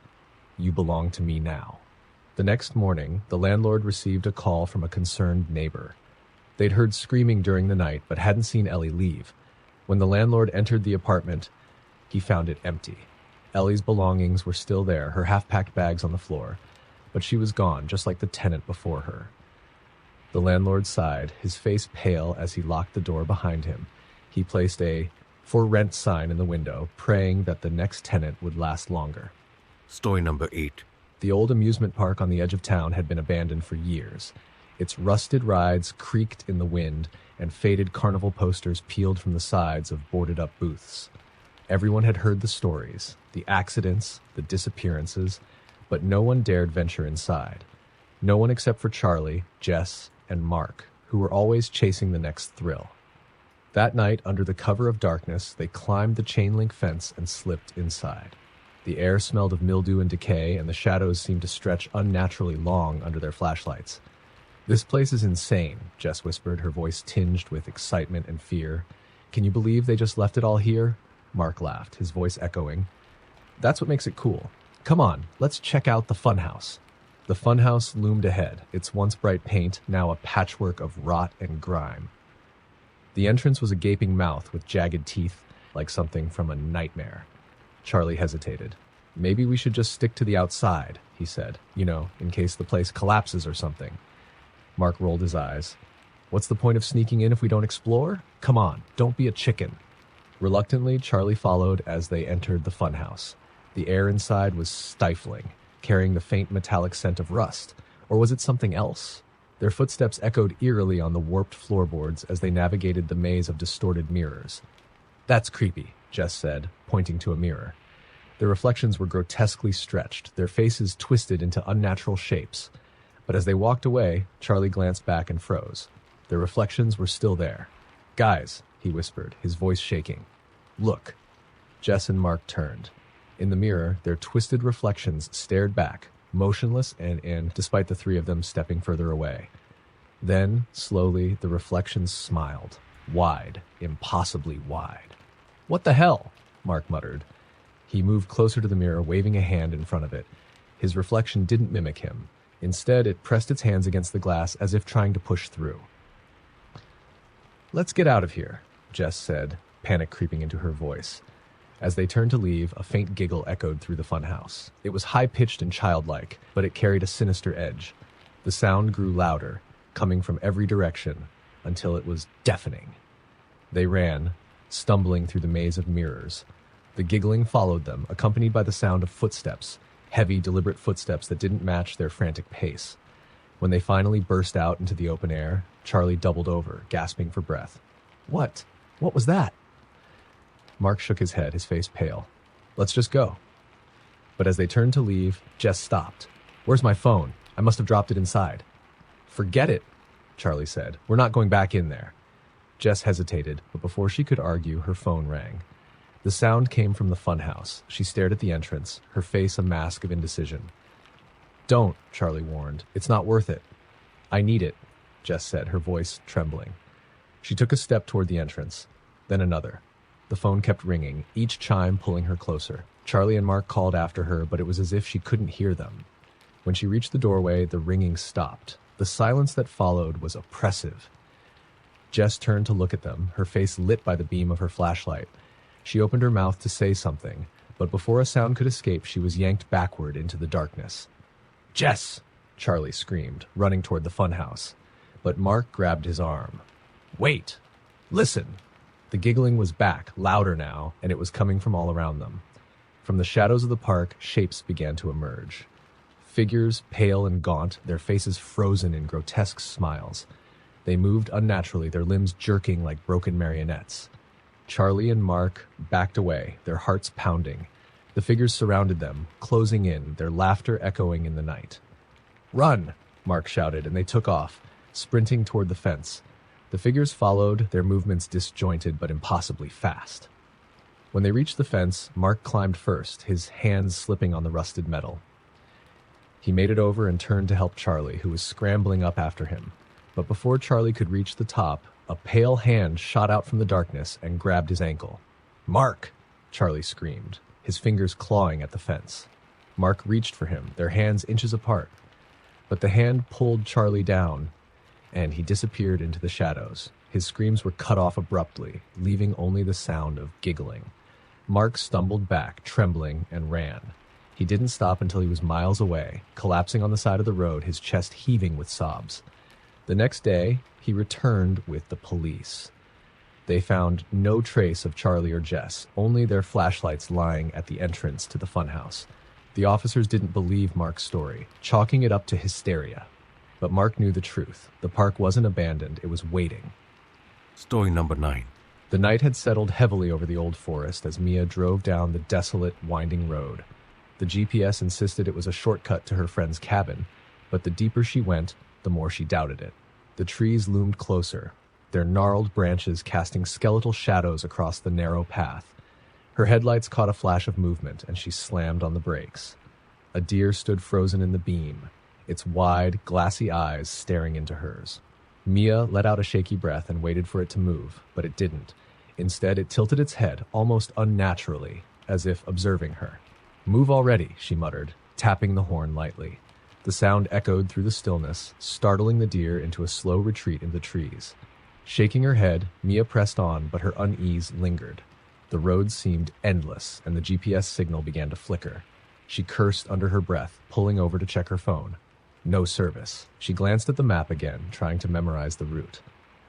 "You belong to me now." The next morning, the landlord received a call from a concerned neighbor. They'd heard screaming during the night, but hadn't seen Ellie leave. When the landlord entered the apartment, he found it empty. Ellie's belongings were still there, her half-packed bags on the floor, but she was gone, just like the tenant before her. The landlord sighed, his face pale as he locked the door behind him. He placed a "For Rent" sign in the window, praying that the next tenant would last longer. Story number 8. The old amusement park on the edge of town had been abandoned for years. Its rusted rides creaked in the wind, and faded carnival posters peeled from the sides of boarded-up booths. Everyone had heard the stories, the accidents, the disappearances, but no one dared venture inside. No one except for Charlie, Jess, and Mark, who were always chasing the next thrill. That night, under the cover of darkness, they climbed the chain-link fence and slipped inside. The air smelled of mildew and decay, and the shadows seemed to stretch unnaturally long under their flashlights. "This place is insane," Jess whispered, her voice tinged with excitement and fear. "Can you believe they just left it all here?" Mark laughed, his voice echoing. "That's what makes it cool. Come on, let's check out the funhouse." The funhouse loomed ahead, its once bright paint now a patchwork of rot and grime. The entrance was a gaping mouth with jagged teeth, like something from a nightmare. Charlie hesitated. "Maybe we should just stick to the outside," he said, in case the place collapses or something. Mark rolled his eyes. "What's the point of sneaking in if we don't explore? Come on, don't be a chicken." Reluctantly, Charlie followed as they entered the funhouse. The air inside was stifling, carrying the faint metallic scent of rust. Or was it something else? Their footsteps echoed eerily on the warped floorboards as they navigated the maze of distorted mirrors. "That's creepy," Jess said, pointing to a mirror. The reflections were grotesquely stretched, their faces twisted into unnatural shapes. But as they walked away, Charlie glanced back and froze. Their reflections were still there. "Guys," he whispered, his voice shaking. "Look." Jess and Mark turned. In the mirror, their twisted reflections stared back, motionless and despite the three of them stepping further away. Then, slowly, the reflections smiled. Wide, impossibly wide. "What the hell?" Mark muttered. He moved closer to the mirror, waving a hand in front of it. His reflection didn't mimic him. Instead, it pressed its hands against the glass as if trying to push through. "Let's get out of here," Jess said, panic creeping into her voice. As they turned to leave, a faint giggle echoed through the funhouse. It was high-pitched and childlike, but it carried a sinister edge. The sound grew louder, coming from every direction, until it was deafening. They ran, stumbling through the maze of mirrors. The giggling followed them, accompanied by the sound of footsteps, heavy, deliberate footsteps that didn't match their frantic pace. When they finally burst out into the open air, Charlie doubled over, gasping for breath. What? What was that?" Mark shook his head, his face pale. "Let's just go." But as they turned to leave, Jess stopped. "Where's my phone? I must have dropped it inside." "Forget it," Charlie said. "We're not going back in there." Jess hesitated, but before she could argue, her phone rang. The sound came from the funhouse. She stared at the entrance, her face a mask of indecision. "Don't," Charlie warned. "It's not worth it." "I need it," Jess said, her voice trembling. She took a step toward the entrance, then another. The phone kept ringing, each chime pulling her closer. Charlie and Mark called after her, but it was as if she couldn't hear them. When she reached the doorway, the ringing stopped. The silence that followed was oppressive. Jess turned to look at them, her face lit by the beam of her flashlight. She opened her mouth to say something, but before a sound could escape, she was yanked backward into the darkness. "Jess!" Charlie screamed, running toward the funhouse. But Mark grabbed his arm. "Wait! Listen!" The giggling was back, louder now, and it was coming from all around them. From the shadows of the park, shapes began to emerge. Figures, pale and gaunt, their faces frozen in grotesque smiles. They moved unnaturally, their limbs jerking like broken marionettes. Charlie and Mark backed away, their hearts pounding. The figures surrounded them, closing in, their laughter echoing in the night. "Run!" Mark shouted, and they took off, sprinting toward the fence. The figures followed, their movements disjointed but impossibly fast. When they reached the fence, Mark climbed first, his hands slipping on the rusted metal. He made it over and turned to help Charlie, who was scrambling up after him. But before Charlie could reach the top, a pale hand shot out from the darkness and grabbed his ankle. "Mark!" Charlie screamed, his fingers clawing at the fence. Mark reached for him, their hands inches apart. But the hand pulled Charlie down, and he disappeared into the shadows. His screams were cut off abruptly, leaving only the sound of giggling. Mark stumbled back, trembling, and ran. He didn't stop until he was miles away, collapsing on the side of the road, his chest heaving with sobs. The next day, he returned with the police. They found no trace of Charlie or Jess, only their flashlights lying at the entrance to the funhouse. The officers didn't believe Mark's story, chalking it up to hysteria. But Mark knew the truth. The park wasn't abandoned, it was waiting. Story number 9. The night had settled heavily over the old forest as Mia drove down the desolate, winding road. The GPS insisted it was a shortcut to her friend's cabin, but the deeper she went, the more she doubted it. The trees loomed closer, their gnarled branches casting skeletal shadows across the narrow path. Her headlights caught a flash of movement, and she slammed on the brakes. A deer stood frozen in the beam, its wide, glassy eyes staring into hers. Mia let out a shaky breath and waited for it to move, but it didn't. Instead, it tilted its head, almost unnaturally, as if observing her. "Move already," she muttered, tapping the horn lightly. The sound echoed through the stillness, startling the deer into a slow retreat in the trees. Shaking her head, Mia pressed on, but her unease lingered. The road seemed endless, and the GPS signal began to flicker. She cursed under her breath, pulling over to check her phone. No service. She glanced at the map again, trying to memorize the route.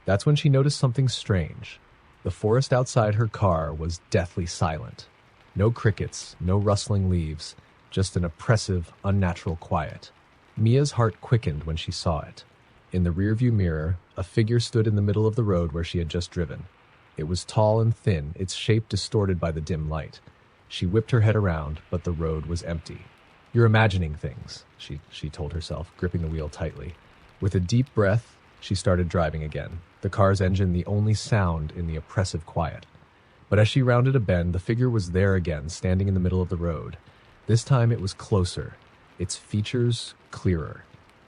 That's when she noticed something strange. The forest outside her car was deathly silent. No crickets, no rustling leaves, just an oppressive, unnatural quiet. Mia's heart quickened when she saw it. In the rearview mirror, a figure stood in the middle of the road where she had just driven. It was tall and thin, its shape distorted by the dim light. She whipped her head around, but the road was empty. "You're imagining things," she told herself, gripping the wheel tightly. With a deep breath, She started driving again, the car's engine the only sound in the oppressive quiet. But as she rounded a bend, the figure was there again, standing in the middle of the road. This time it was closer, its features clearer.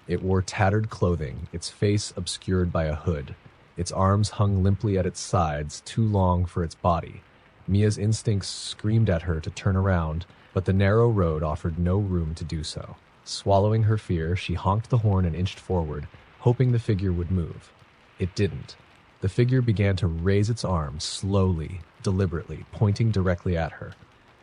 It wore tattered clothing, its face obscured by a hood. Its arms hung limply at its sides, too long for its body. Mia's instincts screamed at her to turn around, but the narrow road offered no room to do so. Swallowing her fear, she honked the horn and inched forward, hoping the figure would move. It didn't. The figure began to raise its arms, slowly, deliberately, pointing directly at her.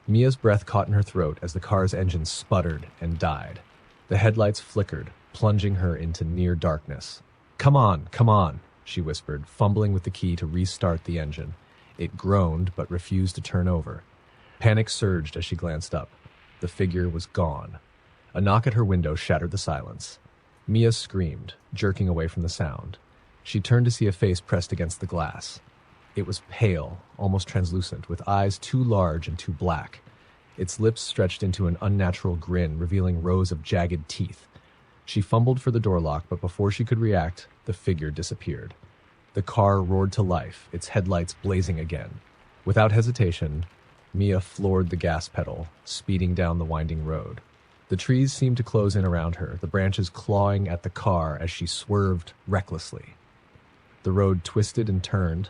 Mia's breath caught in her throat as the car's engine sputtered and died. The headlights flickered, plunging her into near darkness. Come on," she whispered, fumbling with the key to restart the engine. It groaned but refused to turn over. Panic surged as she glanced up. The figure was gone. A knock at her window shattered the silence. Mia screamed, jerking away from the sound. She turned to see a face pressed against the glass. It was pale, almost translucent, with eyes too large and too black. Its lips stretched into an unnatural grin, revealing rows of jagged teeth. She fumbled for the door lock, but before she could react, the figure disappeared. The car roared to life, its headlights blazing again. Without hesitation, Mia floored the gas pedal, speeding down the winding road. The trees seemed to close in around her, the branches clawing at the car as she swerved recklessly. The road twisted and turned,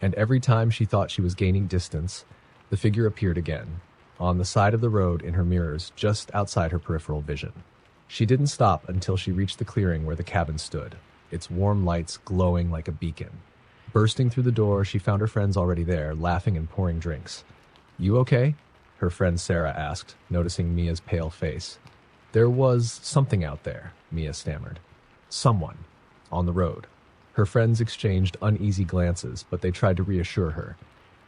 and every time she thought she was gaining distance, the figure appeared again, on the side of the road in her mirrors, just outside her peripheral vision. She didn't stop until she reached the clearing where the cabin stood, its warm lights glowing like a beacon. Bursting through the door, she found her friends already there, laughing and pouring drinks. "You okay?" her friend Sarah asked, noticing Mia's pale face. "There was something out there," Mia stammered. "Someone. On the road." Her friends exchanged uneasy glances, but they tried to reassure her.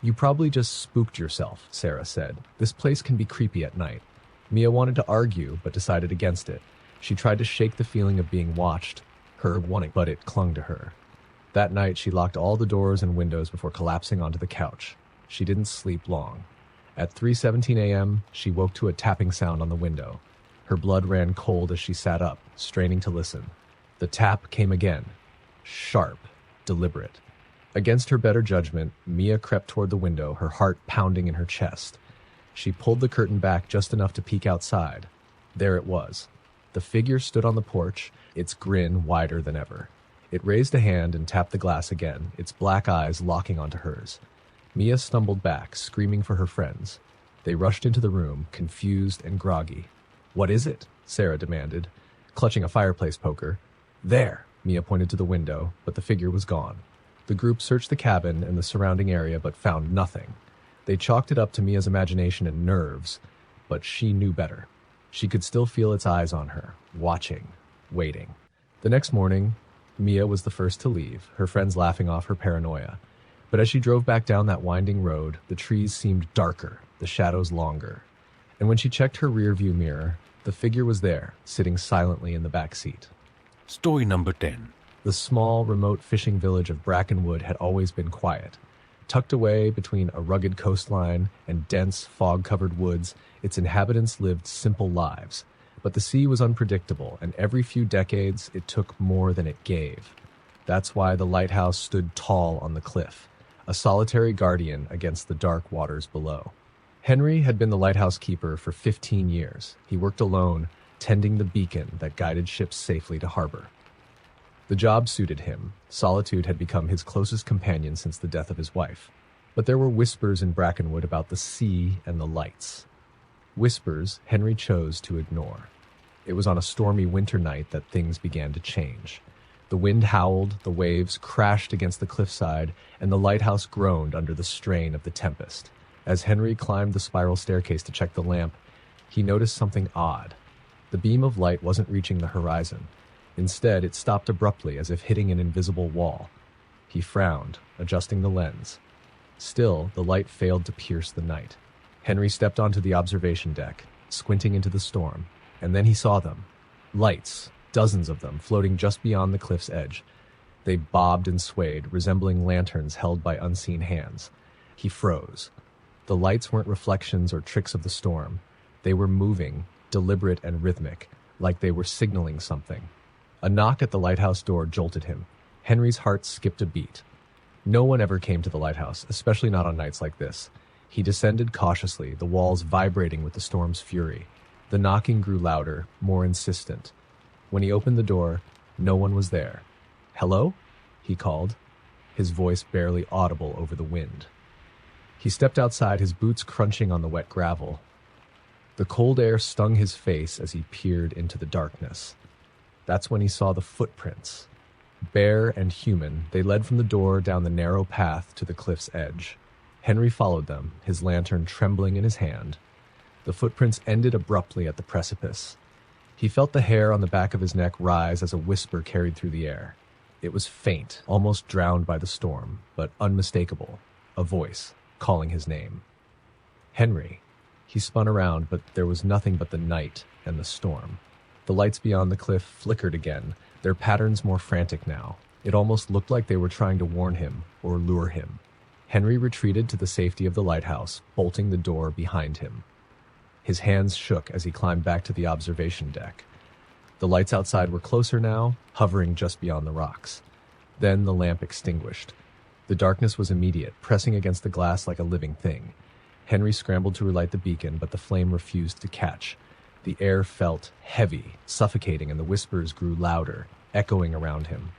"You probably just spooked yourself," Sarah said. "This place can be creepy at night." Mia wanted to argue, but decided against it. She tried to shake the feeling of being watched, but it clung to her. That night, she locked all the doors and windows before collapsing onto the couch. She didn't sleep long. At 3:17 a.m., she woke to a tapping sound on the window. Her blood ran cold as she sat up, straining to listen. The tap came again. Sharp, deliberate. Against her better judgment, Mia crept toward the window, her heart pounding in her chest. She pulled the curtain back just enough to peek outside. There it was. The figure stood on the porch, its grin wider than ever. It raised a hand and tapped the glass again, its black eyes locking onto hers. Mia stumbled back, screaming for her friends. They rushed into the room, confused and groggy. "What is it?" Sarah demanded, clutching a fireplace poker. "There!" Mia pointed to the window, but the figure was gone. The group searched the cabin and the surrounding area, but found nothing. They chalked it up to Mia's imagination and nerves, but she knew better. She could still feel its eyes on her, watching, waiting. The next morning, Mia was the first to leave, her friends laughing off her paranoia. But as she drove back down that winding road, the trees seemed darker, the shadows longer. And when she checked her rearview mirror, the figure was there, sitting silently in the back seat. Story number 10. The small, remote fishing village of Brackenwood had always been quiet. Tucked away between a rugged coastline and dense, fog-covered woods, its inhabitants lived simple lives. But the sea was unpredictable, and every few decades it took more than it gave. That's why the lighthouse stood tall on the cliff, a solitary guardian against the dark waters below. Henry had been the lighthouse keeper for 15 years. He worked alone, tending the beacon that guided ships safely to harbor. The job suited him. Solitude had become his closest companion since the death of his wife. But there were whispers in Brackenwood about the sea and the lights. Whispers Henry chose to ignore. It was on a stormy winter night that things began to change. The wind howled, the waves crashed against the cliffside, and the lighthouse groaned under the strain of the tempest. As Henry climbed the spiral staircase to check the lamp, he noticed something odd. The beam of light wasn't reaching the horizon. Instead, it stopped abruptly as if hitting an invisible wall. He frowned, adjusting the lens. Still, the light failed to pierce the night. Henry stepped onto the observation deck, squinting into the storm, and then he saw them. Lights, dozens of them, floating just beyond the cliff's edge. They bobbed and swayed, resembling lanterns held by unseen hands. He froze. The lights weren't reflections or tricks of the storm. They were moving, deliberate and rhythmic, like they were signaling something. A knock at the lighthouse door jolted him. Henry's heart skipped a beat. No one ever came to the lighthouse, especially not on nights like this. He descended cautiously, the walls vibrating with the storm's fury. The knocking grew louder, more insistent. When he opened the door, no one was there. "Hello?" he called, his voice barely audible over the wind. He stepped outside, his boots crunching on the wet gravel. The cold air stung his face as he peered into the darkness. That's when he saw the footprints. Bare and human, they led from the door down the narrow path to the cliff's edge. Henry followed them, his lantern trembling in his hand. The footprints ended abruptly at the precipice. He felt the hair on the back of his neck rise as a whisper carried through the air. It was faint, almost drowned by the storm, but unmistakable. A voice, calling his name. Henry. He spun around, but there was nothing but the night and the storm. The lights beyond the cliff flickered again, their patterns more frantic now. It almost looked like they were trying to warn him or lure him. Henry retreated to the safety of the lighthouse, bolting the door behind him. His hands shook as he climbed back to the observation deck. The lights outside were closer now, hovering just beyond the rocks. Then the lamp extinguished. The darkness was immediate, pressing against the glass like a living thing. Henry scrambled to relight the beacon, but the flame refused to catch. The air felt heavy, suffocating, and the whispers grew louder, echoing around him.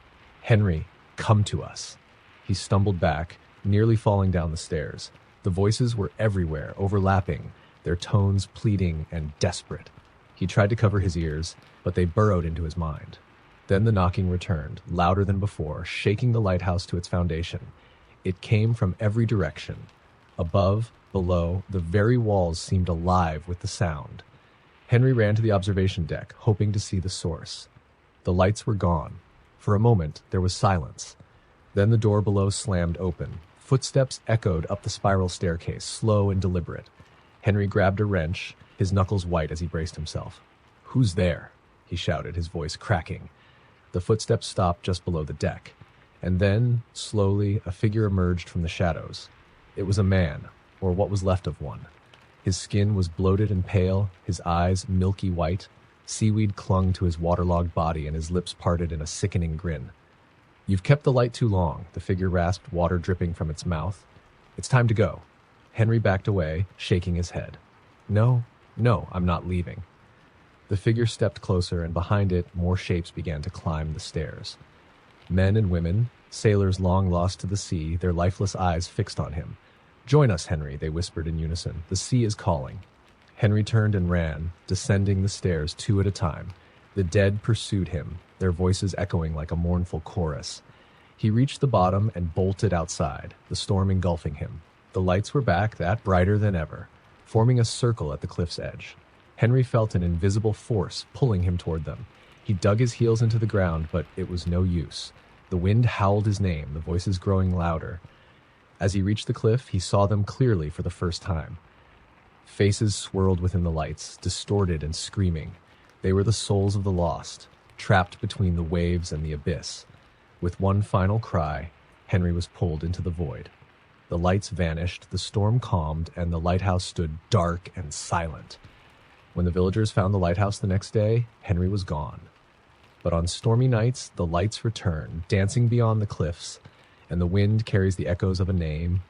"Henry, come to us." He stumbled back, nearly falling down the stairs. The voices were everywhere, overlapping, their tones pleading and desperate. He tried to cover his ears, but they burrowed into his mind. Then the knocking returned, louder than before, shaking the lighthouse to its foundation. It came from every direction. Above, below, the very walls seemed alive with the sound. Henry ran to the observation deck, hoping to see the source. The lights were gone. For a moment, there was silence. Then the door below slammed open. Footsteps echoed up the spiral staircase, slow and deliberate. Henry grabbed a wrench, his knuckles white as he braced himself. "Who's there?" he shouted, his voice cracking. The footsteps stopped just below the deck. And then, slowly, a figure emerged from the shadows. It was a man, or what was left of one. His skin was bloated and pale, his eyes milky white. Seaweed clung to his waterlogged body and his lips parted in a sickening grin. "You've kept the light too long," the figure rasped, water dripping from its mouth. "It's time to go." Henry backed away, shaking his head. No, I'm not leaving." The figure stepped closer, and behind it, more shapes began to climb the stairs. Men and women, sailors long lost to the sea, their lifeless eyes fixed on him. "Join us, Henry," they whispered in unison. "The sea is calling." Henry turned and ran, descending the stairs two at a time. The dead pursued him, their voices echoing like a mournful chorus. He reached the bottom and bolted outside, the storm engulfing him. The lights were back, that brighter than ever, forming a circle at the cliff's edge. Henry felt an invisible force pulling him toward them. He dug his heels into the ground, but it was no use. The wind howled his name, the voices growing louder. As he reached the cliff, he saw them clearly for the first time. Faces swirled within the lights, distorted and screaming. They were the souls of the lost, trapped between the waves and the abyss. With one final cry, Henry was pulled into the void. The lights vanished, the storm calmed, and the lighthouse stood dark and silent. When the villagers found the lighthouse the next day, Henry was gone. But on stormy nights, the lights return, dancing beyond the cliffs, and the wind carries the echoes of a name,